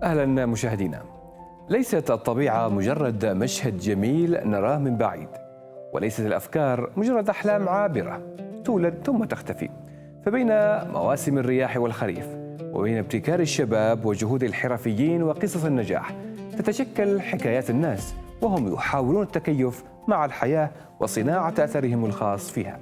أهلا مشاهدينا. ليست الطبيعة مجرد مشهد جميل نراه من بعيد، وليست الأفكار مجرد أحلام عابرة تولد ثم تختفي. فبين مواسم الرياح والخريف، وبين ابتكار الشباب وجهود الحرفيين وقصص النجاح، تتشكل حكايات الناس وهم يحاولون التكيف مع الحياة وصناعة أثرهم الخاص فيها.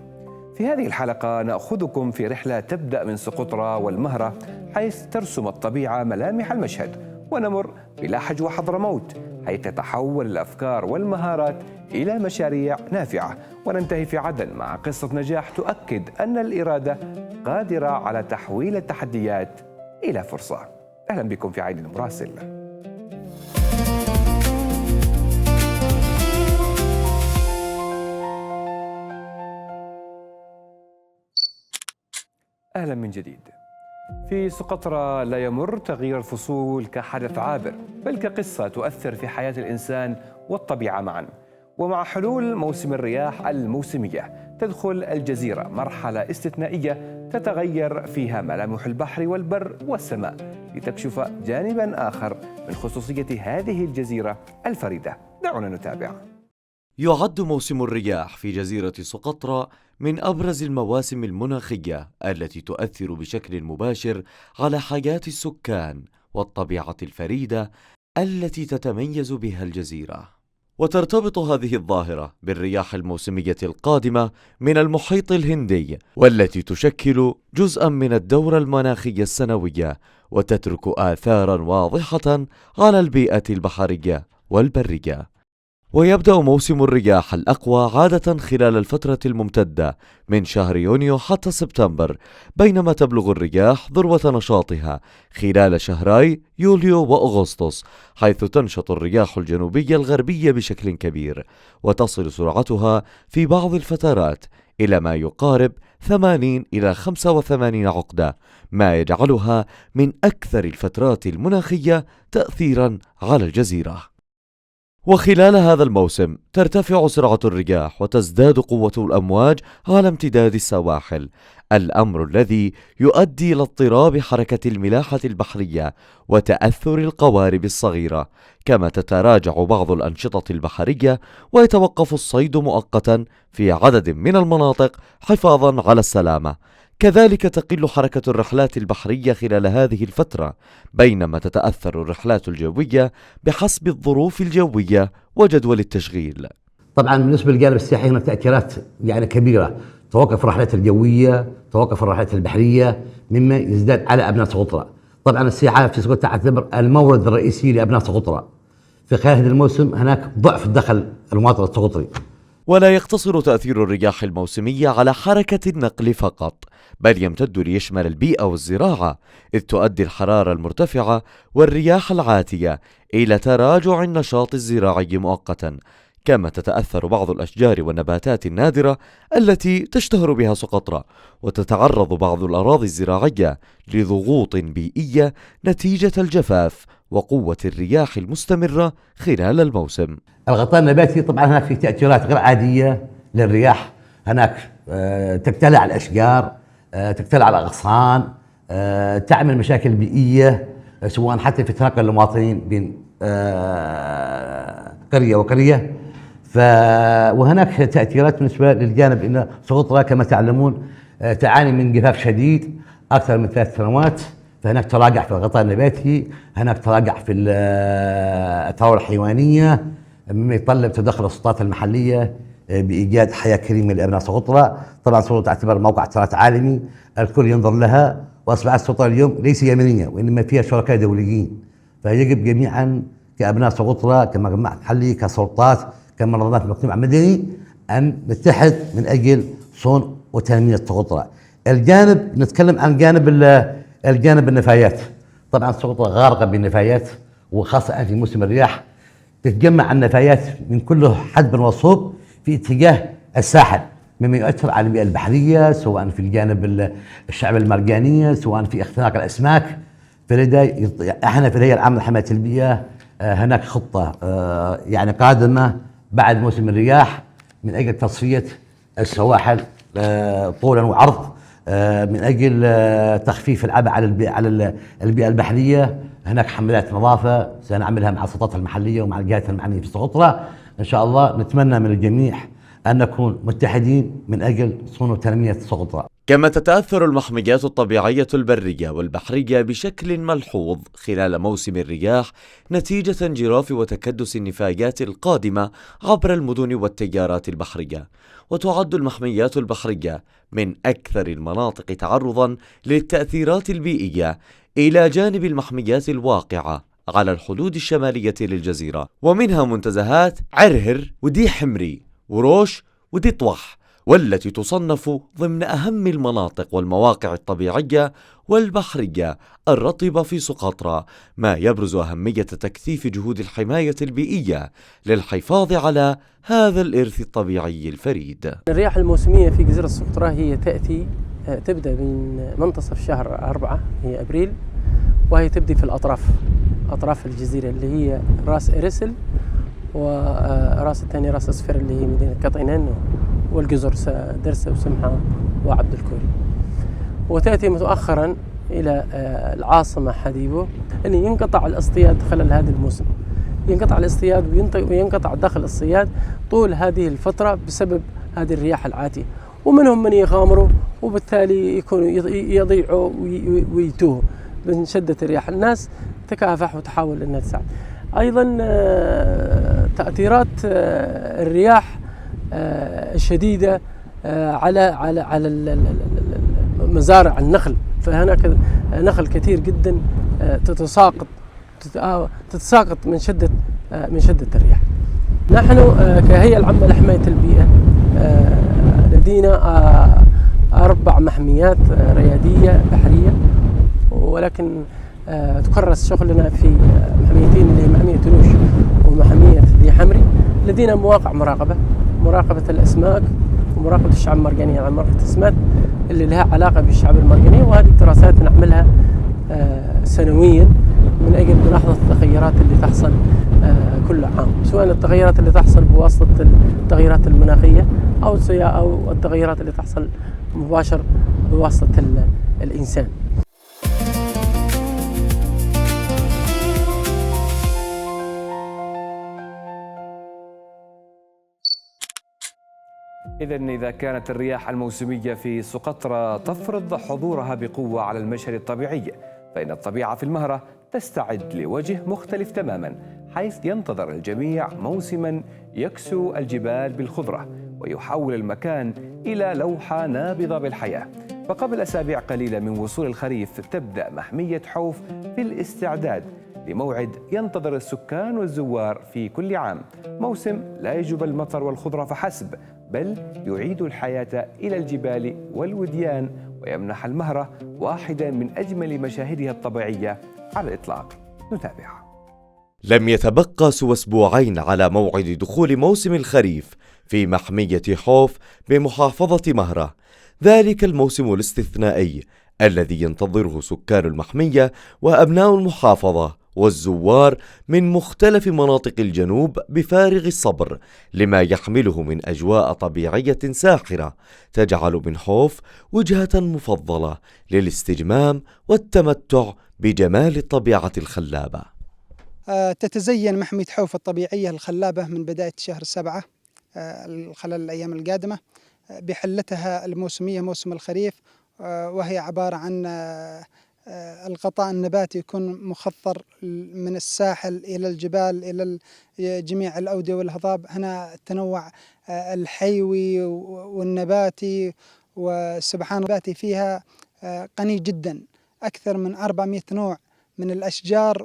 في هذه الحلقة نأخذكم في رحلة تبدأ من سقطرى والمهرة، حيث ترسم الطبيعة ملامح المشهد، ونمر بلاحج وحضرموت، حيث تتحول الأفكار والمهارات إلى مشاريع نافعة، وننتهي في عدن مع قصة نجاح تؤكد أن الإرادة قادرة على تحويل التحديات إلى فرصة. أهلا بكم في عين المراسل. أهلا من جديد. في سقطرى لا يمر تغيير الفصول كحدث عابر، بل كقصة تؤثر في حياة الإنسان والطبيعة معا. ومع حلول موسم الرياح الموسمية تدخل الجزيرة مرحلة استثنائية تتغير فيها ملامح البحر والبر والسماء، لتكشف جانبا آخر من خصوصية هذه الجزيرة الفريدة. دعونا نتابع. يعد موسم الرياح في جزيرة سقطرى من أبرز المواسم المناخية التي تؤثر بشكل مباشر على حياة السكان والطبيعة الفريدة التي تتميز بها الجزيرة. وترتبط هذه الظاهرة بالرياح الموسمية القادمة من المحيط الهندي، والتي تشكل جزءا من الدورة المناخية السنوية، وتترك آثارا واضحة على البيئة البحرية والبرية. ويبدأ موسم الرياح الأقوى عادة خلال الفترة الممتدة من شهر يونيو حتى سبتمبر، بينما تبلغ الرياح ذروة نشاطها خلال شهري يوليو وأغسطس، حيث تنشط الرياح الجنوبية الغربية بشكل كبير، وتصل سرعتها في بعض الفترات إلى ما يقارب 80 إلى 85 عقدة، ما يجعلها من أكثر الفترات المناخية تأثيرا على الجزيرة. وخلال هذا الموسم ترتفع سرعة الرياح وتزداد قوة الأمواج على امتداد السواحل، الأمر الذي يؤدي إلى اضطراب حركة الملاحة البحرية وتأثر القوارب الصغيرة، كما تتراجع بعض الأنشطة البحرية ويتوقف الصيد مؤقتا في عدد من المناطق حفاظا على السلامة. كذلك تقل حركة الرحلات البحرية خلال هذه الفترة، بينما تتأثر الرحلات الجوية بحسب الظروف الجوية وجدول التشغيل. طبعا بالنسبة للجانب السياحي هناك تأثيرات كبيرة، توقف الرحلات الجوية، توقف الرحلات البحرية، مما يزداد على أبناء سقطرى. طبعا السياحة في سقطرى تعتبر المورد الرئيسي لأبناء سقطرى. في خلال هذا الموسم هناك ضعف الدخل المواطن السقطري. ولا يقتصر تأثير الرياح الموسمية على حركة النقل فقط، بل يمتد ليشمل البيئة والزراعة، إذ تؤدي الحرارة المرتفعة والرياح العاتية إلى تراجع النشاط الزراعي مؤقتا، كما تتأثر بعض الأشجار والنباتات النادرة التي تشتهر بها سقطرى، وتتعرض بعض الأراضي الزراعية لضغوط بيئية نتيجة الجفاف وقوة الرياح المستمرة خلال الموسم. الغطاء النباتي طبعا هناك في تأثيرات غير عادية للرياح، هناك تقتلع الأشجار، تقتلع الأغصان، تعمل مشاكل بيئية، سواء حتى في تنقل المواطنين بين قرية وقرية. وهناك تأثيرات بالنسبة للجانب إن سقطرى كما تعلمون تعاني من جفاف شديد أكثر من 3 سنوات، فهناك تراجع في الغطاء النباتي، هناك تراجع في الثروة الحيوانية، مما يتطلب تدخل السلطات المحلية بإيجاد حياة كريمة لأبناء سقطرى. طبعا سقطرى تعتبر موقع تراث عالمي الكل ينظر لها، وأصبحت سقطرى اليوم ليس يمنية وإنما فيها شركاء دوليين، فيجب جميعا كأبناء سقطرى كمجمع محلي كسلطات كمنظمات مجتمع مدني أن نتحد من أجل صون وتنمية سقطرى. نتكلم عن الجانب النفايات. طبعا سقطرى غارقة بالنفايات، وخاصة في موسم الرياح تتجمع النفايات من كل حدب وصوب في اتجاه الساحل، مما يؤثر على البيئة البحرية، سواء في الجانب الشعب المرجانية، سواء في اختناق الأسماك. احنا في الهيئة العامة لحماية البيئة هناك خطة قادمة بعد موسم الرياح من أجل تصفية السواحل طولا وعرض، من أجل تخفيف العبء على البيئة البحرية، هناك حملات نظافة سنعملها مع السلطات المحلية ومع الجهات المعنية في سقطرى. إن شاء الله نتمنى من الجميع أن نكون متحدين من أجل صون وتنمية سقطرى. كما تتأثر المحميات الطبيعية البرية والبحرية بشكل ملحوظ خلال موسم الرياح نتيجة انجراف وتكدس النفايات القادمة عبر المدن والتيارات البحرية. وتعد المحميات البحرية من أكثر المناطق تعرضا للتأثيرات البيئية، إلى جانب المحميات الواقعة على الحدود الشمالية للجزيرة، ومنها منتزهات عرهر ودي حمري وروش ودي طوح، والتي تصنف ضمن أهم المناطق والمواقع الطبيعية والبحرية الرطبة في سقطرى، ما يبرز أهمية تكثيف جهود الحماية البيئية للحفاظ على هذا الإرث الطبيعي الفريد. الرياح الموسمية في جزيرة سقطرى هي تبدأ من منتصف شهر 4 هي أبريل، وهي تبدأ في أطراف الجزيرة اللي هي راس إرسل، وراس الثاني راس أصفر اللي هي مدينة قطينان، والجزر درسة وسمحة وعبد الكوري، وتأتي متأخرا إلى العاصمة حديبو اللي ينقطع الاصطياد خلال هذا الموسم. ينقطع الاصطياد وينقطع دخل الصياد طول هذه الفترة بسبب هذه الرياح العاتية، ومنهم من يغامروا وبالتالي يكونوا يضيعوا ويتوهوا من شدة الرياح. الناس تكافح وتحاول أنها تساعد. أيضا تأثيرات الرياح الشديدة على مزارع النخل، فهناك نخل كثير جدا تتساقط من شدة الرياح. نحن كهيئة العامة لحماية البيئة لدينا 4 محميات ريادية بحرية، ولكن تكرس شغلنا في محميتين اللي هي محمية تلوش ومحمية دي حمري. لدينا مواقع مراقبة الأسماك ومراقبة الشعاب المرجانية، يعني مراقبة الأسماك اللي لها علاقة بالشعاب المرجانية، وهذه الدراسات نعملها سنويا من أجل ملاحظة التغيرات اللي تحصل كل عام، سواء التغيرات اللي تحصل بواسطة التغيرات المناخية أو التغيرات اللي تحصل مباشر بواسطة الإنسان. إذا كانت الرياح الموسمية في سقطرى تفرض حضورها بقوة على المشهد الطبيعي، فإن الطبيعة في المهرة تستعد لوجه مختلف تماما، حيث ينتظر الجميع موسما يكسو الجبال بالخضرة ويحول المكان إلى لوحة نابضة بالحياة. فقبل أسابيع قليلة من وصول الخريف تبدأ محمية حوف في الاستعداد لموعد ينتظر السكان والزوار في كل عام، موسم لا يجب المطر والخضرة فحسب، بل يعيد الحياة إلى الجبال والوديان، ويمنح المهرة واحدا من أجمل مشاهدها الطبيعية على الإطلاق. نتابعها. لم يتبقى سوى أسبوعين على موعد دخول موسم الخريف في محمية حوف بمحافظة مهرة، ذلك الموسم الاستثنائي الذي ينتظره سكان المحمية وأبناء المحافظة والزوار من مختلف مناطق الجنوب بفارغ الصبر، لما يحمله من أجواء طبيعية ساحرة تجعل من حوف وجهة مفضلة للاستجمام والتمتع بجمال الطبيعة الخلابة. تتزين محمية حوف الطبيعية الخلابة من بداية شهر 7 خلال الأيام القادمة بحلتها الموسمية موسم الخريف، وهي عبارة عن الغطاء النباتي يكون مخطر من الساحل إلى الجبال إلى جميع الأودية والهضاب. هنا التنوع الحيوي والنباتي، وسبحان النباتي فيها غني جدا، أكثر من 400 نوع من الأشجار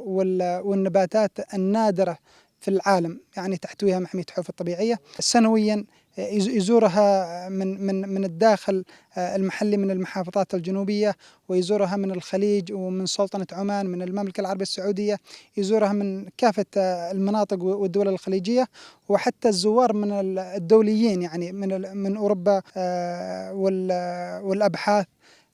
والنباتات النادرة في العالم، يعني تحتويها محمية حوف الطبيعية. سنويا يزورها من الداخل المحلي من المحافظات الجنوبية، ويزورها من الخليج ومن سلطنة عمان، من المملكة العربية السعودية، يزورها من كافة المناطق والدول الخليجية، وحتى الزوار من الدوليين يعني من أوروبا والأبحاث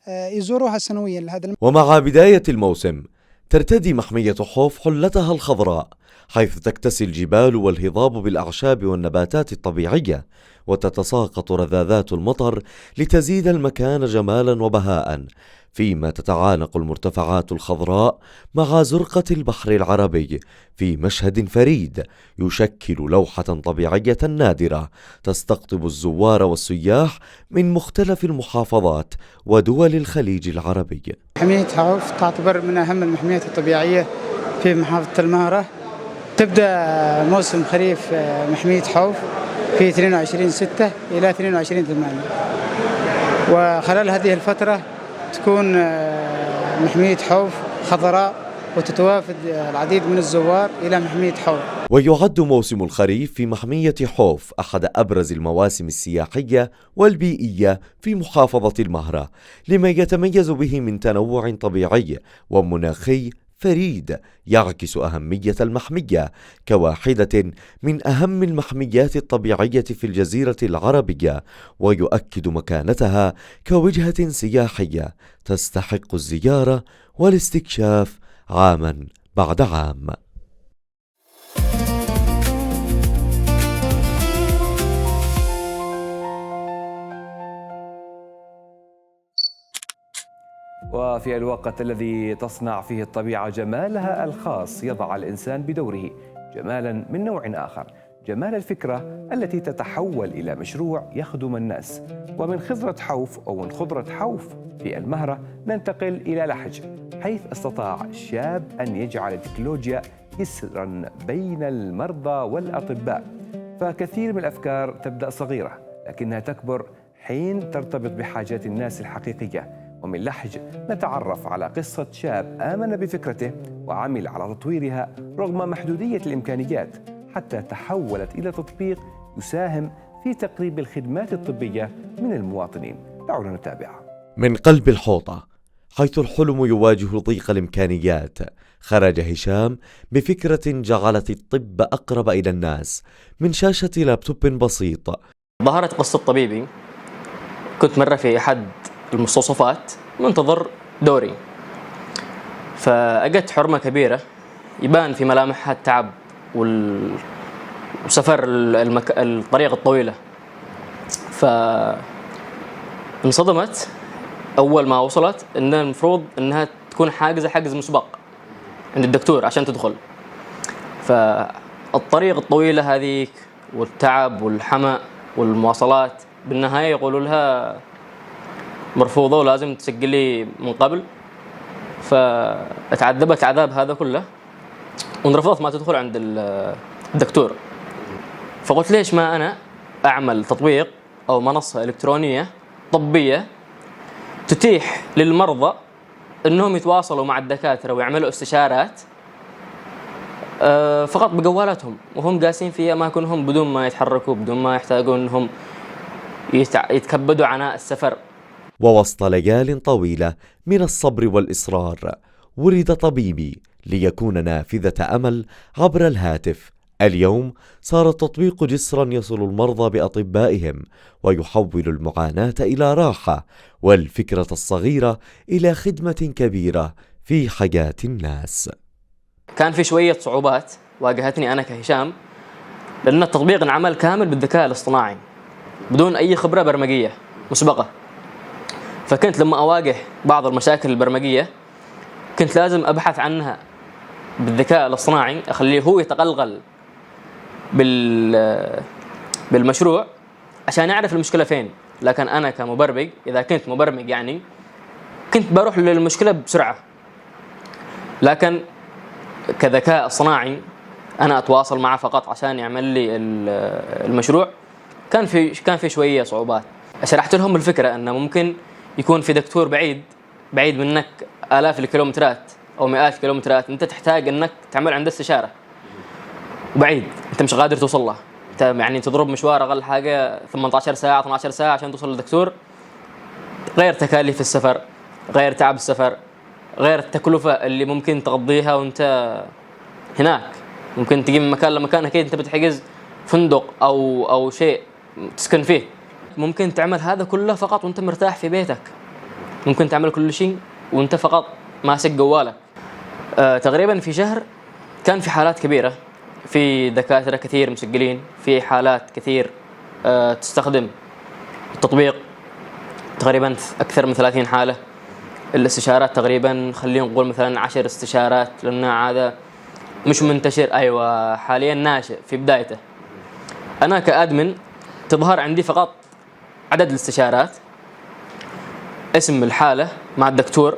يزوروها سنويا لهذا. ومع بداية الموسم ترتدي محمية حوف حلتها الخضراء، حيث تكتسي الجبال والهضاب بالأعشاب والنباتات الطبيعية، وتتساقط رذاذات المطر لتزيد المكان جمالا وبهاء، فيما تتعانق المرتفعات الخضراء مع زرقة البحر العربي في مشهد فريد يشكل لوحة طبيعية نادرة تستقطب الزوار والسياح من مختلف المحافظات ودول الخليج العربي. محمية حوف تعتبر من أهم المحميات الطبيعية في محافظة المهرة. تبدأ موسم خريف محمية حوف في 22/6 إلى 22/8، وخلال هذه الفترة تكون محمية حوف خضراء وتتوافد العديد من الزوار إلى محمية حوف. ويعد موسم الخريف في محمية حوف أحد أبرز المواسم السياحية والبيئية في محافظة المهرة، لما يتميز به من تنوع طبيعي ومناخي فريد يعكس أهمية المحمية كواحدة من أهم المحميات الطبيعية في الجزيرة العربية، ويؤكد مكانتها كوجهة سياحية تستحق الزيارة والاستكشاف عاما بعد عام. وفي الوقت الذي تصنع فيه الطبيعة جمالها الخاص، يضع الإنسان بدوره جمالا من نوع آخر، جمال الفكرة التي تتحول إلى مشروع يخدم الناس. ومن خضرة حوف أو من خضرة حوف في المهرة ننتقل إلى لحج، حيث استطاع شاب أن يجعل التكنولوجيا جسرا بين المرضى والأطباء. فكثير من الأفكار تبدأ صغيرة لكنها تكبر حين ترتبط بحاجات الناس الحقيقية. ومن لحج نتعرف على قصة شاب آمن بفكرته وعمل على تطويرها رغم محدودية الإمكانيات، حتى تحولت إلى تطبيق يساهم في تقريب الخدمات الطبية من المواطنين. دعونا نتابع. من قلب الحوطة، حيث الحلم يواجه ضيق الإمكانيات، خرج هشام بفكرة جعلت الطب أقرب إلى الناس من شاشة لابتوب بسيط. ظهرت قصة طبيبي، كنت مرة في أحد المستوصفات منتظر دوري، فأجت حرمة كبيرة يبان في ملامحها التعب وسفر الطريق الطويلة. فانصدمت أول ما وصلت إن المفروض إنها تكون حاجز مسبق عند الدكتور عشان تدخل. فالطريق الطويلة هذيك والتعب والحمى والمواصلات بالنهاية يقولوا لها مرفوضة ولازم تسجلي من قبل. فاتعذبت العذاب هذا كله ورفضت ما تدخل عند الدكتور. فقلت ليش ما أنا أعمل تطبيق أو منصة إلكترونية طبية تتيح للمرضى أنهم يتواصلوا مع الدكاترة ويعملوا استشارات فقط بجوالاتهم وهم جالسين في أماكنهم بدون ما يتحركوا، بدون ما يحتاجون أنهم يتكبدوا عناء السفر. ووسط ليال طويلة من الصبر والإصرار، ولد طبيبي ليكون نافذة أمل عبر الهاتف. اليوم صار التطبيق جسرا يصل المرضى بأطبائهم ويحول المعاناة إلى راحة والفكرة الصغيرة إلى خدمة كبيرة في حياة الناس. كان في شوية صعوبات واجهتني أنا كهشام، لأن التطبيق انعمل كامل بالذكاء الاصطناعي بدون أي خبرة برمجية مسبقة. فكنت لما أواجه بعض المشاكل البرمجية كنت لازم أبحث عنها بالذكاء الاصطناعي، أخليه هو يتقلقل بالمشروع عشان يعرف المشكلة فين. لكن أنا كمبرمج إذا كنت مبرمج يعني كنت بروح للمشكلة بسرعة، لكن كذكاء اصطناعي أنا أتواصل معه فقط عشان يعمل لي المشروع. كان في شوية صعوبات. شرحت لهم الفكرة أنه ممكن يكون في دكتور بعيد منك آلاف الكيلومترات أو مئات الكيلومترات، أنت تحتاج أنك تعمل عنده استشارة وبعيد أنت مش قادر توصل له، أنت يعني تضرب مشوار أقل حاجة 18 ساعة 12 ساعة عشان توصل للدكتور، غير تكاليف السفر، غير تعب السفر، غير التكلفة اللي ممكن تقضيها وأنت هناك. ممكن تجي من مكان لمكان، أكيد أنت بتحجز فندق أو شيء تسكن فيه. ممكن تعمل هذا كله فقط وأنت مرتاح في بيتك، ممكن تعمل كل شيء وأنت فقط ماسك جوالك. تقريبا في شهر كان في حالات كبيرة، في دكاترة كثير مسجلين، في حالات كثير تستخدم التطبيق تقريبا أكثر من 30 حالة. الاستشارات تقريبا خلينا نقول مثلا 10 استشارات، لأن هذا مش منتشر. أيوة حاليا ناشئ في بدايته. أنا كأدمن تظهر عندي فقط عدد الاستشارات، اسم الحالة مع الدكتور.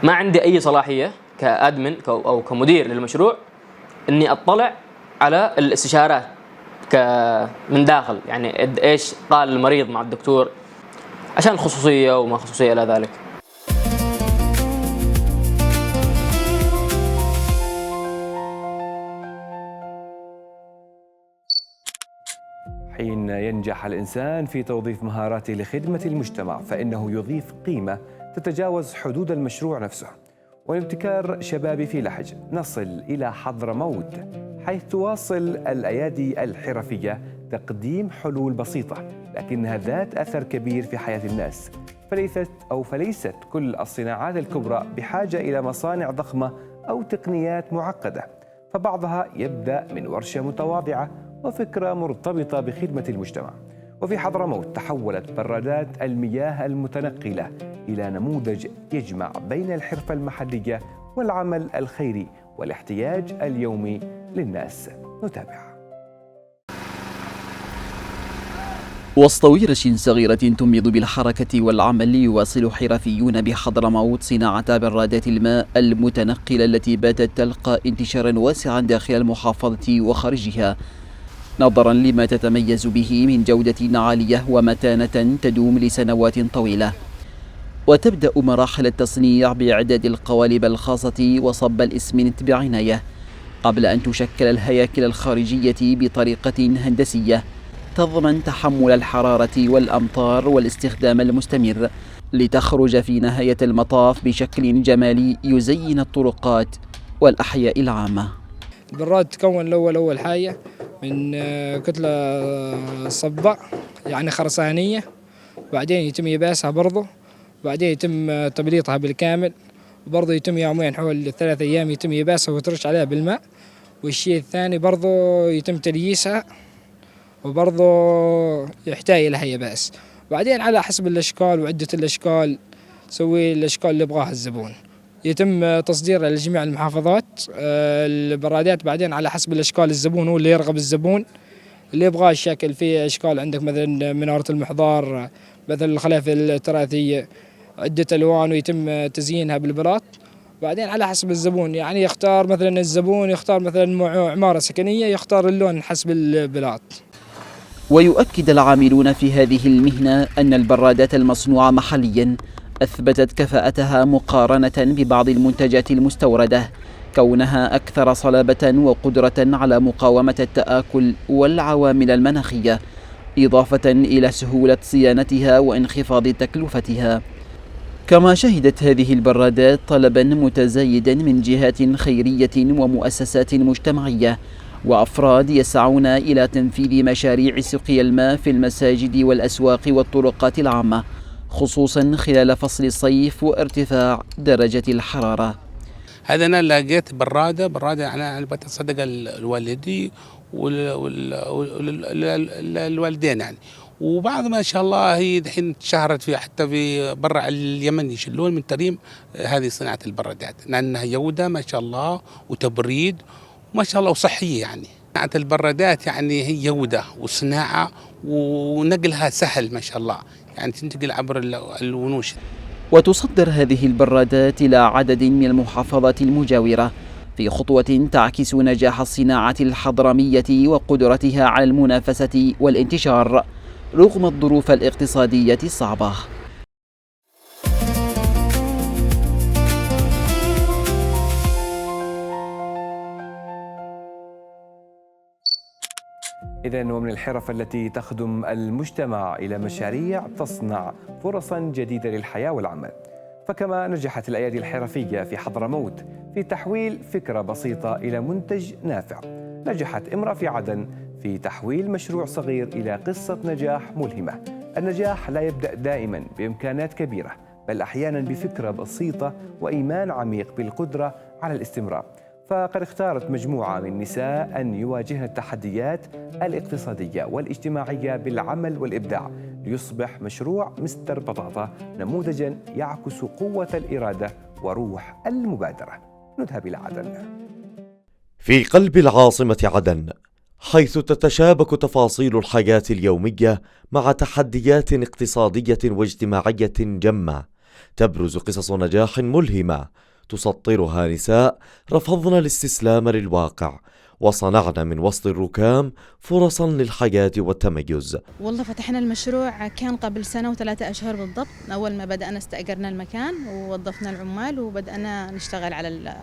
ما عندي أي صلاحية كأدمن أو كمدير للمشروع إني أطلع على الاستشارات من داخل، يعني إيش قال المريض مع الدكتور، عشان الخصوصية وما خصوصية إلى ذلك. حين ينجح الإنسان في توظيف مهاراته لخدمة المجتمع فإنه يضيف قيمة تتجاوز حدود المشروع نفسه. وابتكار شباب في لحج نصل إلى حضرموت، حيث تواصل الأيادي الحرفية تقديم حلول بسيطة لكنها ذات أثر كبير في حياة الناس. فليست كل الصناعات الكبرى بحاجة إلى مصانع ضخمة أو تقنيات معقدة، فبعضها يبدأ من ورشة متواضعة وفكرة مرتبطة بخدمة المجتمع. وفي حضرموت تحولت برادات المياه المتنقلة إلى نموذج يجمع بين الحرفة المحلية والعمل الخيري والاحتياج اليومي للناس. نتابع. وسط ورش صغيرة تنبض بالحركة والعمل، يواصل حرفيون بحضرموت صناعة برادات الماء المتنقلة التي باتت تلقى انتشارا واسعا داخل المحافظة وخارجها، نظرا لما تتميز به من جودة عالية ومتانة تدوم لسنوات طويلة. وتبدأ مراحل التصنيع بإعداد القوالب الخاصة وصب الإسمنت بعناية، قبل أن تشكل الهياكل الخارجية بطريقة هندسية تضمن تحمل الحرارة والأمطار والاستخدام المستمر، لتخرج في نهاية المطاف بشكل جمالي يزين الطرقات والأحياء العامة. البراد تكون أول حاجة من كتلة صبة يعني خرسانية، بعدين يتم يباسها برضه، بعدين يتم تبليطها بالكامل، وبرضه يتم يومين حول 3 أيام يتم يباسها وترش عليها بالماء. والشيء الثاني برضه يتم تلييسها، وبرضه يحتاج إلى يباس. بعدين على حسب الأشكال وعدة الأشكال تسوي الأشكال اللي يبغاها الزبون، يتم تصديرها لجميع المحافظات البرادات. بعدين على حسب الأشكال الزبون هو اللي يرغب الزبون اللي يبغاه الشكل. في أشكال عندك مثلا منارة المحضار، مثل الخلافة التراثية، عدة ألوان ويتم تزيينها بالبلاط. بعدين على حسب الزبون، يعني يختار مثلا الزبون يختار مثلا عمارة سكنية يختار اللون حسب البلاط. ويؤكد العاملون في هذه المهنة أن البرادات المصنوعة محلياً أثبتت كفاءتها مقارنة ببعض المنتجات المستوردة، كونها أكثر صلابة وقدرة على مقاومة التآكل والعوامل المناخية، إضافة إلى سهولة صيانتها وانخفاض تكلفتها. كما شهدت هذه البرادات طلبا متزايدا من جهات خيرية ومؤسسات مجتمعية وأفراد يسعون إلى تنفيذ مشاريع سقي الماء في المساجد والأسواق والطرقات العامة، خصوصا خلال فصل الصيف وارتفاع درجة الحرارة. هذا أنا لقيت برادة أنا بتصدق الوالدي والوالدين يعني، وبعض ما شاء الله هي دحين اشتهرت في حتى في برا اليمن يشلون من تريم هذه صناعة البرادات، لأنها جودة ما شاء الله وتبريد ما شاء الله وصحية. يعني صناعة البرادات يعني هي جودة وصناعة ونقلها سهل ما شاء الله، يعني تنتقل عبر الونوش. وتصدر هذه البرادات إلى عدد من المحافظات المجاورة في خطوة تعكس نجاح الصناعة الحضرمية وقدرتها على المنافسة والانتشار رغم الظروف الاقتصادية الصعبة. إذن ومن الحرف التي تخدم المجتمع إلى مشاريع تصنع فرصاً جديدة للحياة والعمل. فكما نجحت الأيادي الحرفية في حضرموت في تحويل فكرة بسيطة إلى منتج نافع، نجحت امرأة في عدن في تحويل مشروع صغير إلى قصة نجاح ملهمة. النجاح لا يبدأ دائماً بإمكانات كبيرة، بل أحياناً بفكرة بسيطة وإيمان عميق بالقدرة على الاستمرار. فقد اختارت مجموعة من النساء أن يواجهن التحديات الاقتصادية والاجتماعية بالعمل والإبداع ليصبح مشروع مستر بطاطا نموذجاً يعكس قوة الإرادة وروح المبادرة. نذهب إلى عدن. في قلب العاصمة عدن، حيث تتشابك تفاصيل الحياة اليومية مع تحديات اقتصادية واجتماعية جمة، تبرز قصص نجاح ملهمة تسطرها نساء رفضن الاستسلام للواقع وصنعن من وسط الركام فرصا للحياة والتميز. والله فتحنا المشروع كان قبل سنة و3 أشهر بالضبط. أول ما بدأنا استأجرنا المكان ووظفنا العمال وبدأنا نشتغل على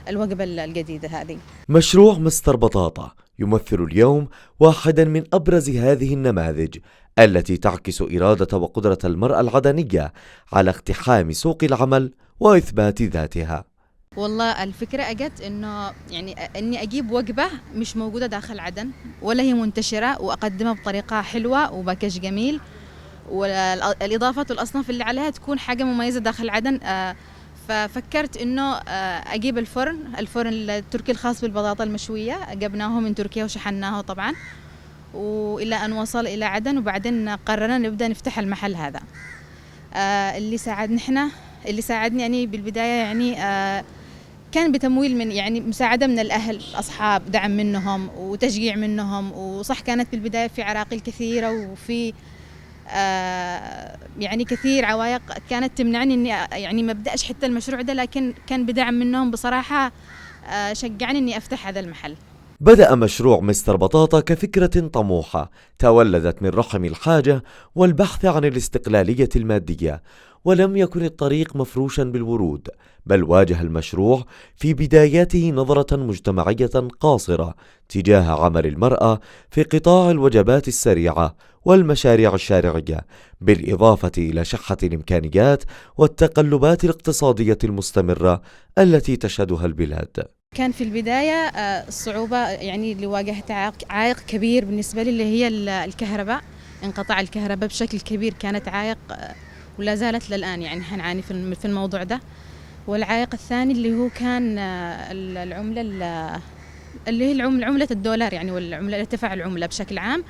الوجبة الجديدة هذه. مشروع مستر بطاطا يمثل اليوم واحدا من أبرز هذه النماذج التي تعكس إرادة وقدرة المرأة العدنية على اقتحام سوق العمل وإثبات ذاتها. والله الفكرة أجت إنه يعني إني أجيب وجبة مش موجودة داخل عدن ولا هي منتشرة وأقدمها بطريقة حلوة وباكج جميل، والإضافات والأصناف اللي عليها تكون حاجة مميزة داخل عدن. ففكرت إنه أجيب الفرن التركي الخاص بالبطاطا المشوية، جبناه من تركيا وشحناه طبعا، وإلى أن وصل إلى عدن، وبعدين قررنا نبدأ نفتح المحل هذا. اللي ساعدني يعني بالبداية يعني كان بتمويل من يعني مساعدة من الأهل، أصحاب، دعم منهم وتشجيع منهم. وصح كانت بالبداية في عراقيل كثيرة وفي يعني كثير عوائق كانت تمنعني إني يعني ما أبدأش حتى المشروع ده، لكن كان بدعم منهم بصراحة شجعني إني أفتح هذا المحل. بدأ مشروع مستر بطاطا كفكرة طموحة تولدت من رحم الحاجة والبحث عن الاستقلالية المادية، ولم يكن الطريق مفروشا بالورود، بل واجه المشروع في بداياته نظرة مجتمعية قاصرة تجاه عمل المرأة في قطاع الوجبات السريعة والمشاريع الشارعية، بالإضافة إلى شحة الإمكانيات والتقلبات الاقتصادية المستمرة التي تشهدها البلاد. كان في البداية الصعوبة يعني اللي واجهت عائق كبير بالنسبة لي اللي هي الكهرباء. انقطاع الكهرباء بشكل كبير كانت عائق ولا زالت للآن، يعني نعاني في الموضوع ده. والعائق الثاني اللي هو كان العملة اللي هي عملة الدولار يعني، والعملة ارتفاع العملة بشكل عام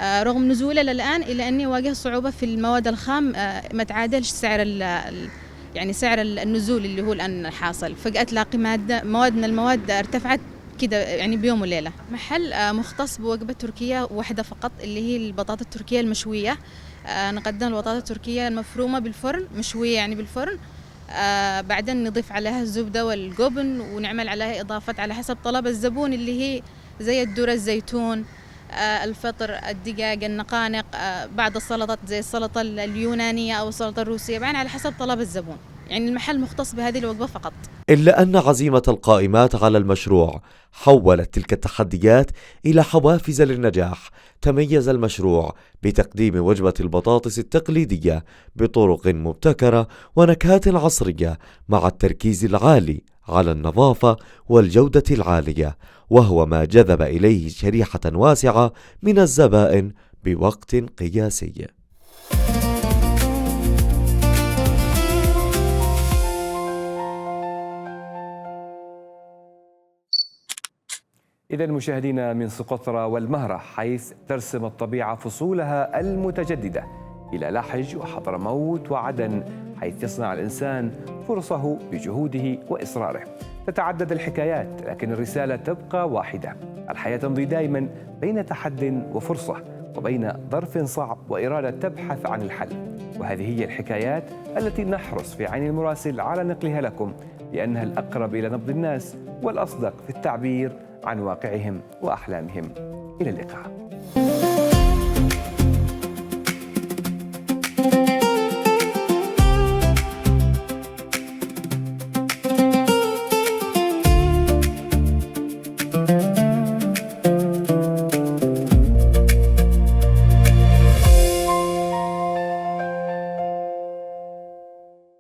رغم نزوله للآن، إلا أني واجه صعوبة في المواد الخام ما تعادلش سعر يعني سعر النزول اللي هو الآن حاصل. فجأة تلاقي مواد من المواد ارتفعت كده يعني بيوم وليلة. محل مختص بوجبة تركية واحدة فقط اللي هي البطاطا التركية المشوية. نقدم البطاطا التركية المفرومة بالفرن، مشوية يعني بالفرن، بعدين نضيف عليها الزبدة والجبن ونعمل عليها إضافات على حسب طلب الزبون اللي هي زي الذرة، الزيتون، الفطر، الدجاج، النقانق، بعض السلطات زي السلطة اليونانية أو السلطة الروسية، يعني على حسب طلب الزبون. يعني المحل مختص بهذه الوجبة فقط. إلا أن عزيمة القائمات على المشروع حولت تلك التحديات إلى حوافز للنجاح. تميز المشروع بتقديم وجبة البطاطس التقليدية بطرق مبتكرة ونكهات عصرية، مع التركيز العالي على النظافة والجودة العالية، وهو ما جذب إليه شريحة واسعة من الزبائن بوقت قياسي. إذا مشاهدينا من سقطرى والمهرة، حيث ترسم الطبيعة فصولها المتجددة إلى لحج وحضرموت وعدن، حيث يصنع الإنسان فرصه بجهوده وإصراره. تتعدد الحكايات لكن الرسالة تبقى واحدة: الحياة تمضي دائما بين تحد وفرصة، وبين ظرف صعب وإرادة تبحث عن الحل. وهذه هي الحكايات التي نحرص في عين المراسل على نقلها لكم، لأنها الأقرب إلى نبض الناس والأصدق في التعبير عن واقعهم وأحلامهم. إلى اللقاء.